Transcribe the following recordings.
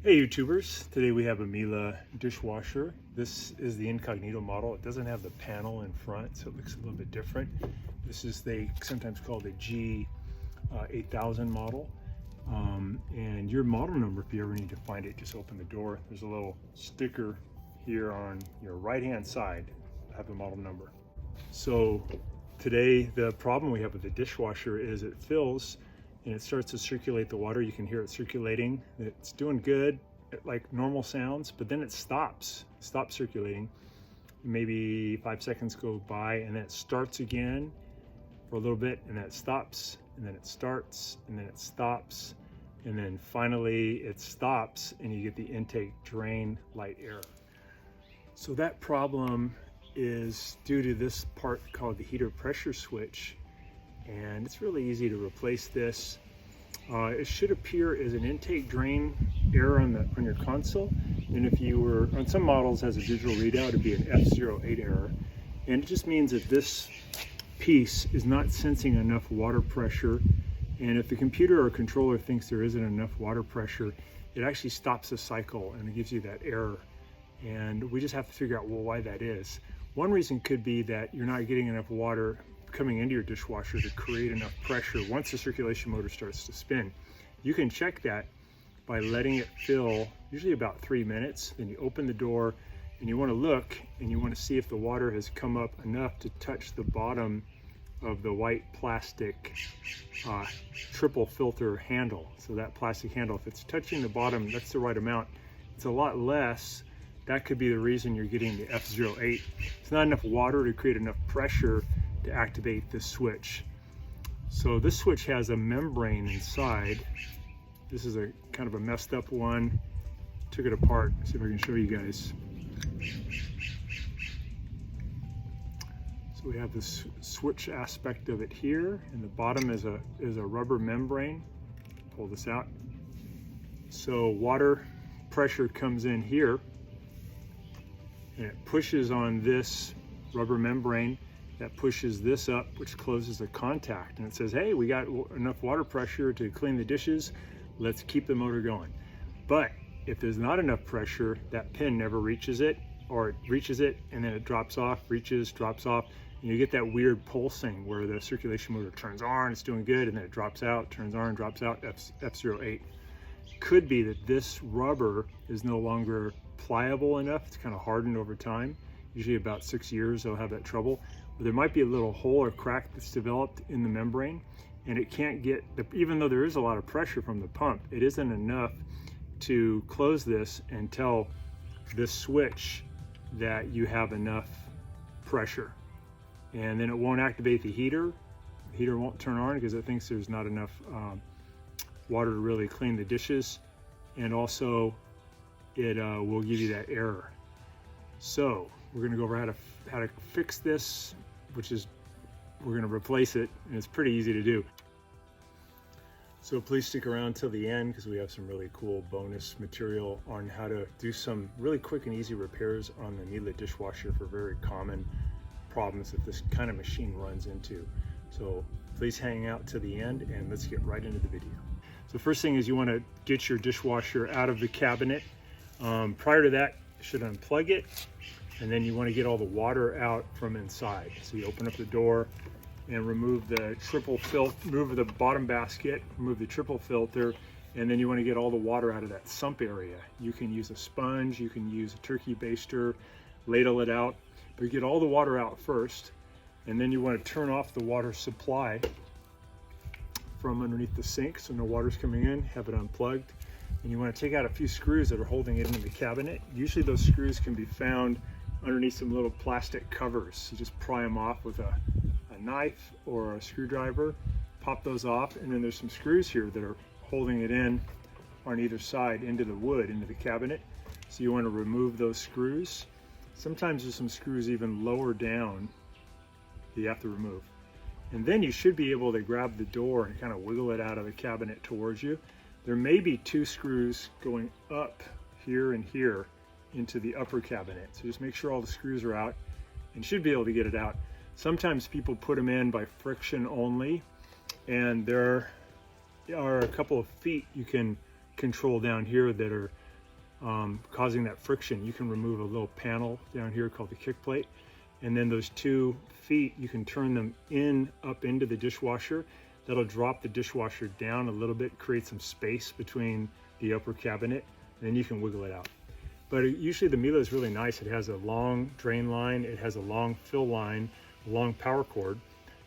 Hey YouTubers, today we have a Miele dishwasher. This is the incognito model. It doesn't have the panel in front, so it looks a little bit different. This is they sometimes called a G8000 model. And your model number, if you ever need to find it, just open the door. There's a little sticker here on your right hand side. Have the model number. So today the problem we have with the dishwasher is it fills and it starts to circulate the water. You can hear it circulating. It's doing good, like normal sounds, but then it stops circulating. Maybe 5 seconds go by and then it starts again for a little bit, and then it stops, and then it starts, and then it stops, and then finally it stops and you get the intake drain light error. So that problem is due to this part called the heater pressure switch, and it's really easy to replace this. It should appear as an intake drain error on your console, and if you were on some models has a digital readout, it'd be an F08 error, and it just means that this piece is not sensing enough water pressure, and if the computer or controller thinks there isn't enough water pressure, it actually stops the cycle and it gives you that error. And we just have to figure out, well, why that is. One reason could be that you're not getting enough water coming into your dishwasher to create enough pressure once the circulation motor starts to spin. You can check that by letting it fill, usually about 3 minutes. Then you open the door and you want to look and you want to see if the water has come up enough to touch the bottom of the white plastic triple filter handle. So that plastic handle, if it's touching the bottom, that's the right amount. It's a lot less. That could be the reason you're getting the F08. It's not enough water to create enough pressure to activate this switch. So this switch has a membrane inside. This is a kind of a messed up one. Took it apart. See if I can show you guys. So we have this switch aspect of it here, and the bottom is a rubber membrane. Pull this out. So water pressure comes in here, and it pushes on this rubber membrane. That pushes this up, which closes the contact, and it says, hey, we got enough water pressure to clean the dishes, let's keep the motor going. But if there's not enough pressure, that pin never reaches it, or it reaches it and then it drops off, reaches, drops off, and you get that weird pulsing where the circulation motor turns on, it's doing good, and then it drops out, turns on, drops out, F08. Could be that this rubber is no longer pliable enough, it's kind of hardened over time. Usually about 6 years they'll have that trouble. But there might be a little hole or crack that's developed in the membrane, and it can't get, even though there is a lot of pressure from the pump, it isn't enough to close this and tell this switch that you have enough pressure. And then it won't activate the heater. The heater won't turn on because it thinks there's not enough water to really clean the dishes. And also it will give you that error. So we're going to go over how to fix this, which is we're going to replace it, and it's pretty easy to do. So please stick around till the end because we have some really cool bonus material on how to do some really quick and easy repairs on the Miele dishwasher for very common problems that this kind of machine runs into. So please hang out to the end and let's get right into the video. So first thing is you want to get your dishwasher out of the cabinet. Prior to that, you should unplug it, and then you want to get all the water out from inside. So you open up the door and remove the remove the bottom basket, remove the triple filter, and then you want to get all the water out of that sump area. You can use a sponge, you can use a turkey baster, ladle it out, but you get all the water out first, and then you want to turn off the water supply from underneath the sink so no water's coming in, have it unplugged, and you want to take out a few screws that are holding it into the cabinet. Usually those screws can be found underneath some little plastic covers. You just pry them off with a knife or a screwdriver, pop those off, and then there's some screws here that are holding it in on either side into the wood, into the cabinet. So you want to remove those screws. Sometimes there's some screws even lower down that you have to remove. And then you should be able to grab the door and kind of wiggle it out of the cabinet towards you. There may be 2 screws going up here and here into the upper cabinet. So just make sure all the screws are out and should be able to get it out. Sometimes people put them in by friction only, and there are a couple of feet you can control down here that are causing that friction, you can remove a little panel down here called the kick plate. And then those 2 feet, you can turn them up into the dishwasher. That'll drop the dishwasher down a little bit, create some space between the upper cabinet, and then you can wiggle it out. But usually the Miele is really nice. It has a long drain line, it has a long fill line, a long power cord.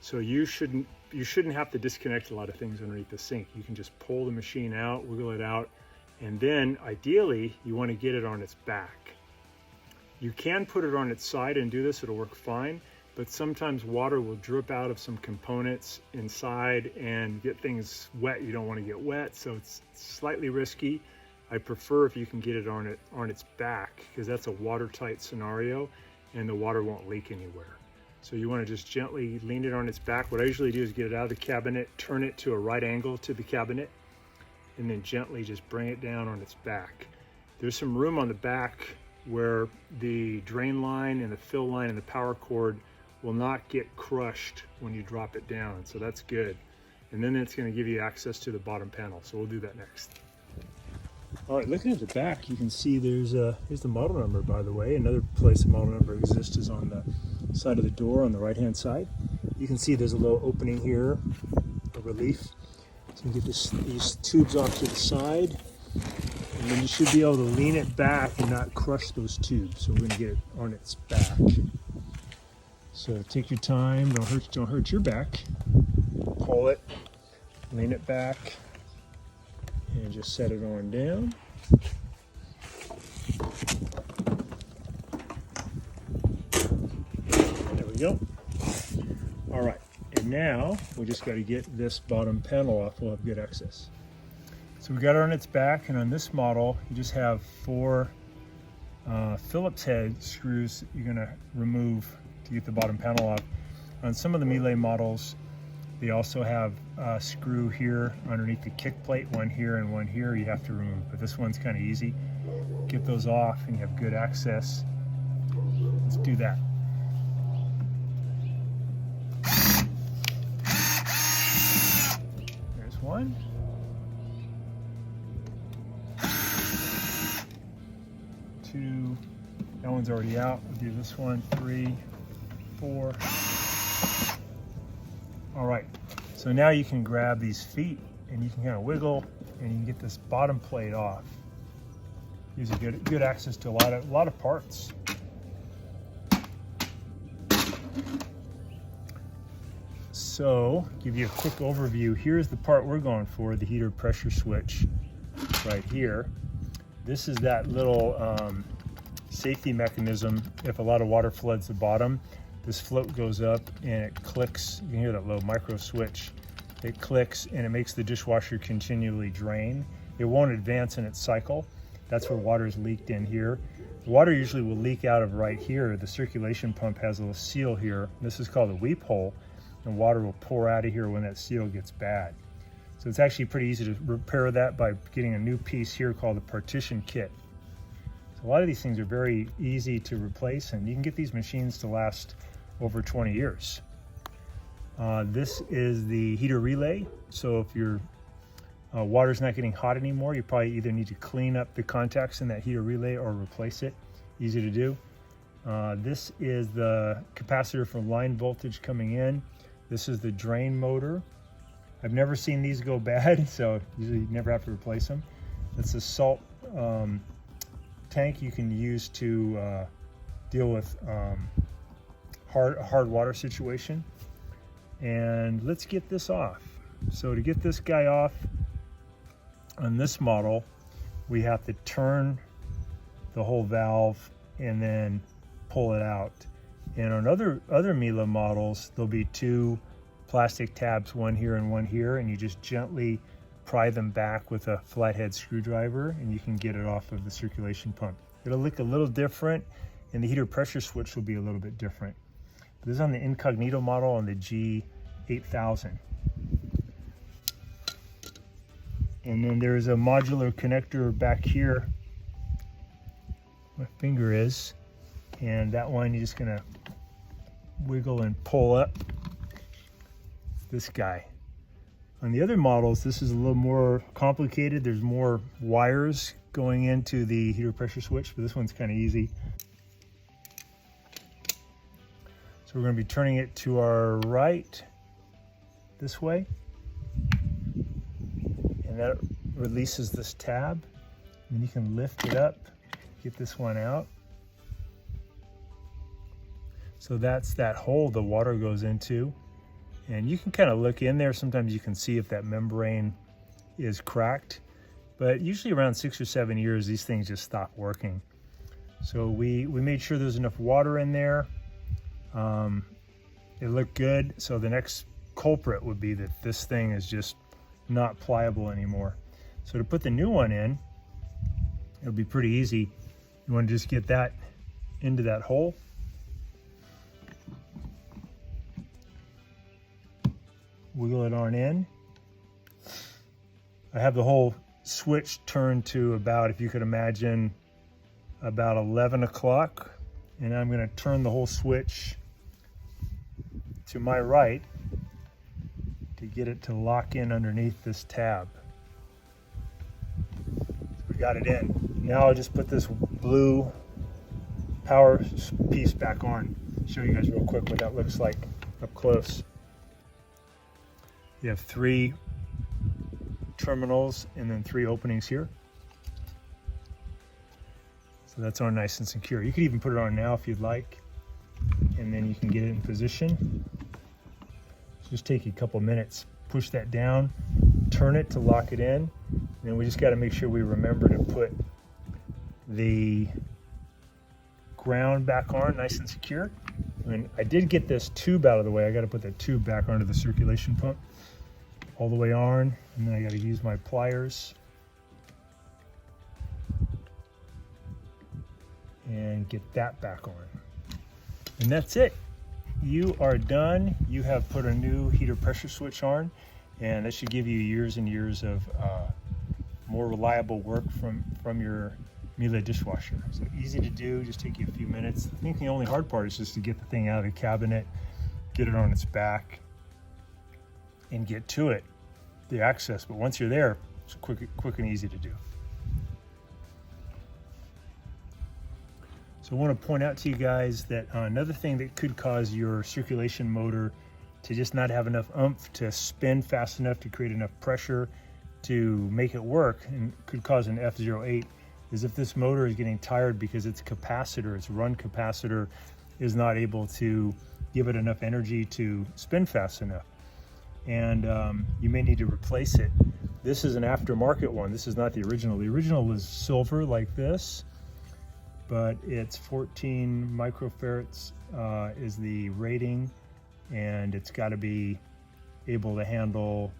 So you shouldn't have to disconnect a lot of things underneath the sink. You can just pull the machine out, wiggle it out, and then ideally you want to get it on its back. You can put it on its side and do this, it'll work fine, but sometimes water will drip out of some components inside and get things wet. You don't want to get wet, so it's slightly risky. I prefer if you can get it on its back, because that's a watertight scenario and the water won't leak anywhere. So you want to just gently lean it on its back. What I usually do is get it out of the cabinet, turn it to a right angle to the cabinet, and then gently just bring it down on its back. There's some room on the back where the drain line and the fill line and the power cord will not get crushed when you drop it down, so that's good. And then it's going to give you access to the bottom panel, so we'll do that next. All right, looking at the back, you can see here's the model number, by the way. Another place the model number exists is on the side of the door on the right hand side. You can see there's a little opening here, a relief. So you can get these tubes off to the side, and then you should be able to lean it back and not crush those tubes. So we're going to get it on its back. So take your time, don't hurt your back. Pull it, lean it back, and just set it on down. There we go. All right, and now we just got to get this bottom panel off. We'll have good access. So we got it on its back, and on this model, you just have 4 Phillips head screws you're going to remove to get the bottom panel off. On some of the Miele models, they also have a screw here underneath the kick plate, one here and one here you have to remove, but this one's kind of easy. Get those off and you have good access. Let's do that. There's one. 2, that one's already out. We'll do this one, 3, 4. All right, so now you can grab these feet and you can kind of wiggle and you can get this bottom plate off. Gives you good access to a lot of parts. So, give you a quick overview. Here's the part we're going for, the heater pressure switch right here. This is that little safety mechanism. If a lot of water floods the bottom, this float goes up and it clicks. You can hear that little micro switch. It clicks and it makes the dishwasher continually drain. It won't advance in its cycle. That's where water is leaked in here. The water usually will leak out of right here. The circulation pump has a little seal here. This is called a weep hole, and water will pour out of here when that seal gets bad. So it's actually pretty easy to repair that by getting a new piece here called a partition kit. So a lot of these things are very easy to replace, and you can get these machines to last over 20 years. This is the heater relay. So if your water's not getting hot anymore, you probably either need to clean up the contacts in that heater relay or replace it. Easy to do. This is the capacitor for line voltage coming in. This is the drain motor. I've never seen these go bad, so usually you never have to replace them. It's a salt tank you can use to deal with hard water situation. And let's get this off. So to get this guy off on this model, we have to turn the whole valve and then pull it out. And on other Miele models, there'll be 2 plastic tabs, one here and one here, and you just gently pry them back with a flathead screwdriver and you can get it off of the circulation pump. It'll look a little different, and the heater pressure switch will be a little bit different. This is on the Incognito model on the G8000. And then there's a modular connector back here. My finger is, and that one you're just gonna wiggle and pull up. This guy. On the other models, this is a little more complicated. There's more wires going into the heater pressure switch, but this one's kind of easy. So we're going to be turning it to our right this way, and that releases this tab. And you can lift it up, get this one out. So that's that hole the water goes into. And you can kind of look in there. Sometimes you can see if that membrane is cracked. But usually around 6 or 7 years, these things just stop working. So we made sure there's enough water in there. It looked good. So the next culprit would be that this thing is just not pliable anymore. So to put the new one in, it'll be pretty easy. You want to just get that into that hole. Wiggle it on in. I have the whole switch turned to about, if you could imagine, about 11 o'clock. And I'm going to turn the whole switch to my right to get it to lock in underneath this tab. So we got it in. Now I'll just put this blue power piece back on. Show you guys real quick what that looks like up close. You have 3 terminals and then 3 openings here. So that's on nice and secure. You could even put it on now if you'd like, and then you can get it in position. Just take you a couple minutes. Push that down, turn it to lock it in, and then we just got to make sure we remember to put the ground back on nice and secure. And I did get this tube out of the way. I got to put that tube back onto the circulation pump all the way on, and then I got to use my pliers and get that back on. And that's it. You are done. You have put a new heater pressure switch on, and that should give you years and years of more reliable work from your Miele dishwasher. So easy to do, just take you a few minutes. I think the only hard part is just to get the thing out of the cabinet, get it on its back, and get to it, the access. But once you're there, it's quick and easy to do. So I want to point out to you guys that another thing that could cause your circulation motor to just not have enough oomph to spin fast enough to create enough pressure to make it work, and could cause an F08, is if this motor is getting tired because its capacitor, its run capacitor, is not able to give it enough energy to spin fast enough. And you may need to replace it. This is an aftermarket one. This is not the original. The original was silver like this, but it's 14 microfarads is the rating, and it's got to be able to handle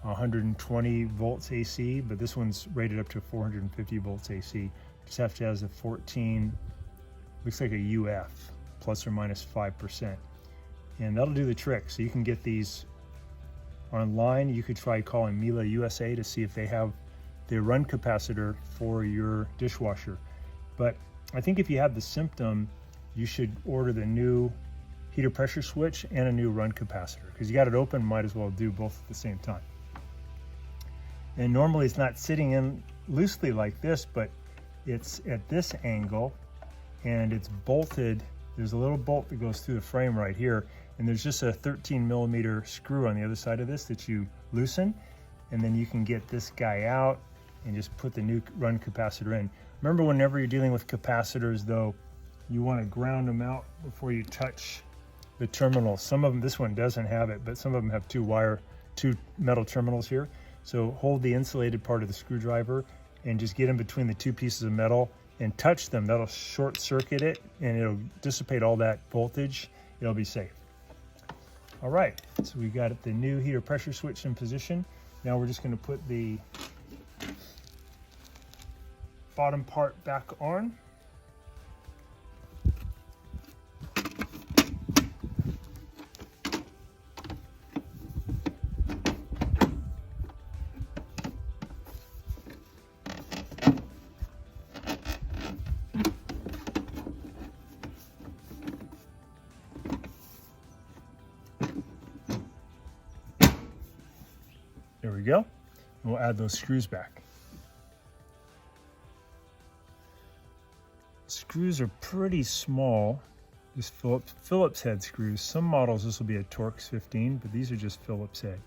120 volts AC, but this one's rated up to 450 volts AC. Just have to have a 14, looks like a UF, plus or minus 5%. And that'll do the trick. So you can get these online. You could try calling Miele USA to see if they have the run capacitor for your dishwasher. But I think if you have the symptom, you should order the new heater pressure switch and a new run capacitor, because you got it open, might as well do both at the same time. And normally it's not sitting in loosely like this, but it's at this angle and it's bolted. There's a little bolt that goes through the frame right here, and there's just a 13mm screw on the other side of this that you loosen, and then you can get this guy out and just put the new run capacitor in. Remember, whenever you're dealing with capacitors though, you want to ground them out before you touch the terminals. Some of them, this one doesn't have it, but some of them have two metal terminals here. So hold the insulated part of the screwdriver and just get in between the 2 pieces of metal and touch them. That'll short circuit it and it'll dissipate all that voltage. It'll be safe. All right, so we got the new heater pressure switch in position. Now we're just going to put the bottom part back on. There we go. And we'll add those screws back. Screws are pretty small, just Phillips head screws. Some models this will be a Torx 15, but these are just Phillips head.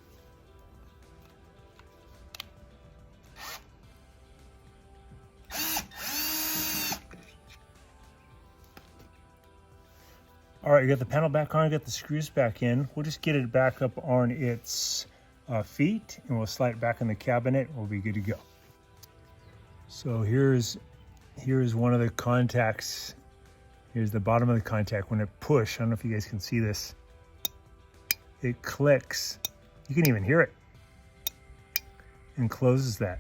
All right, you got the panel back on, got the screws back in. We'll just get it back up on its feet, and we'll slide it back in the cabinet. We'll be good to go. So here's one of the contacts. Here's the bottom of the contact. When it push, I don't know if you guys can see this, it clicks. You can even hear it, and closes that.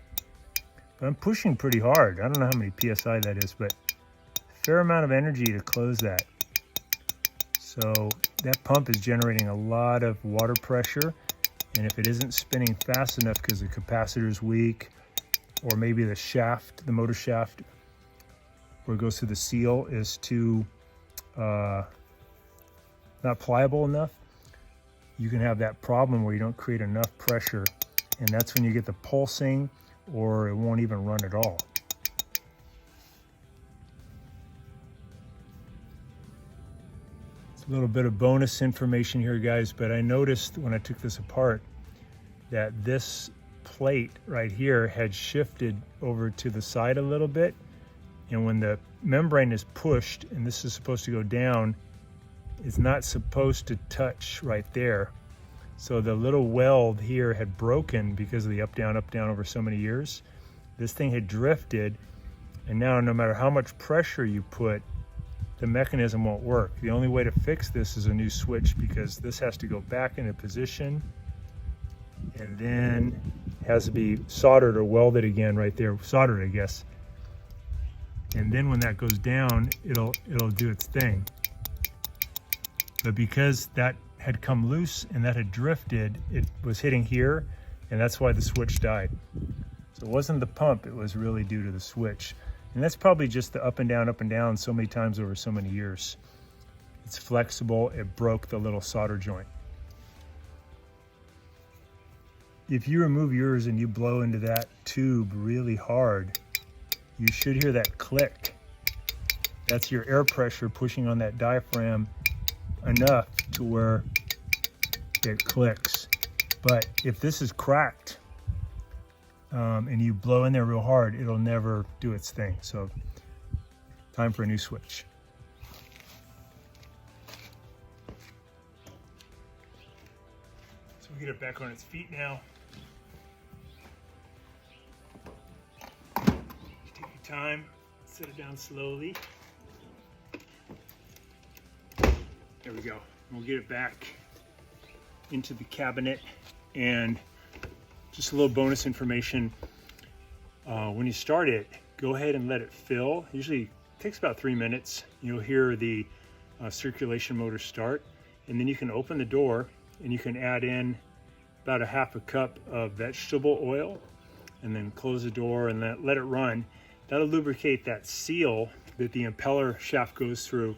But I'm pushing pretty hard. I don't know how many PSI that is, but a fair amount of energy to close that. So that pump is generating a lot of water pressure, and if it isn't spinning fast enough because the capacitor is weak, or maybe the shaft, the motor shaft, where it goes through the seal is too not pliable enough, you can have that problem where you don't create enough pressure, and that's when you get the pulsing, or it won't even run at all. A little bit of bonus information here, guys, but I noticed when I took this apart that this plate right here had shifted over to the side a little bit, and when the membrane is pushed and this is supposed to go down, it's not supposed to touch right there. So the little weld here had broken because of the up down over so many years. This thing had drifted, and now no matter how much pressure you put, the mechanism won't work. The only way to fix this is a new switch, because this has to go back into position and then has to be soldered or welded again right there, soldered I guess. And then when that goes down, it'll do its thing. But because that had come loose and that had drifted, it was hitting here, and that's why the switch died. So it wasn't the pump, it was really due to the switch. And that's probably just the up and down so many times over so many years. It's flexible, it broke the little solder joint. If you remove yours and you blow into that tube really hard, you should hear that click. That's your air pressure pushing on that diaphragm enough to where it clicks. But if this is cracked, and you blow in there real hard, it'll never do its thing. So time for a new switch. So we get it back on its feet now. Take your time, set it down slowly. There we go. We'll get it back into the cabinet. And just a little bonus information, when you start it, go ahead and let it fill. Usually it takes about 3 minutes. You'll hear the circulation motor start, and then you can open the door and you can add in about a half a cup of vegetable oil, and then close the door and let it run. That'll lubricate that seal that the impeller shaft goes through,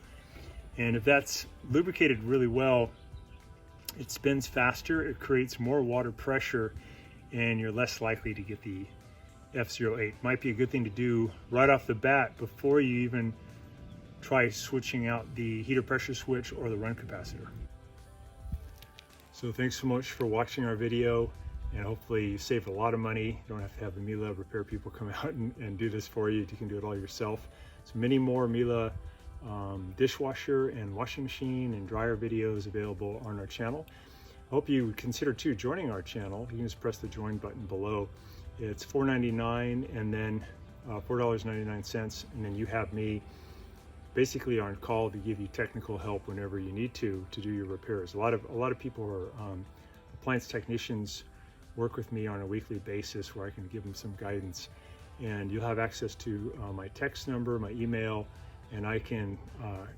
and if that's lubricated really well, it spins faster, it creates more water pressure, and you're less likely to get the F08. Might be a good thing to do right off the bat before you even try switching out the heater pressure switch or the run capacitor. So thanks so much for watching our video, and hopefully you saved a lot of money. You don't have to have the Miele repair people come out and do this for you. You can do it all yourself. So many more Miele dishwasher and washing machine and dryer videos available on our channel. Hope you would consider too joining our channel. You can just press the join button below. It's $4.99 and then $4.99, and then you have me basically on call to give you technical help whenever you need to do your repairs. A lot of people who are appliance technicians work with me on a weekly basis where I can give them some guidance, and you'll have access to my text number, my email, and I can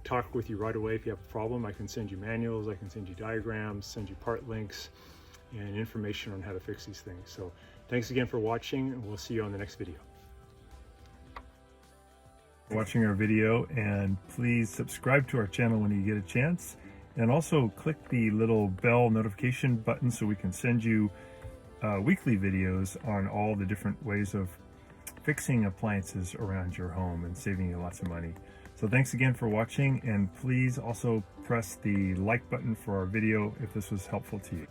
talk with you right away if you have a problem. I can send you manuals, I can send you diagrams, send you part links, and information on how to fix these things. So thanks again for watching, and we'll see you on the next video. Watching our video, and please subscribe to our channel when you get a chance, and also click the little bell notification button so we can send you weekly videos on all the different ways of fixing appliances around your home and saving you lots of money. So thanks again for watching, and please also press the like button for our video if this was helpful to you.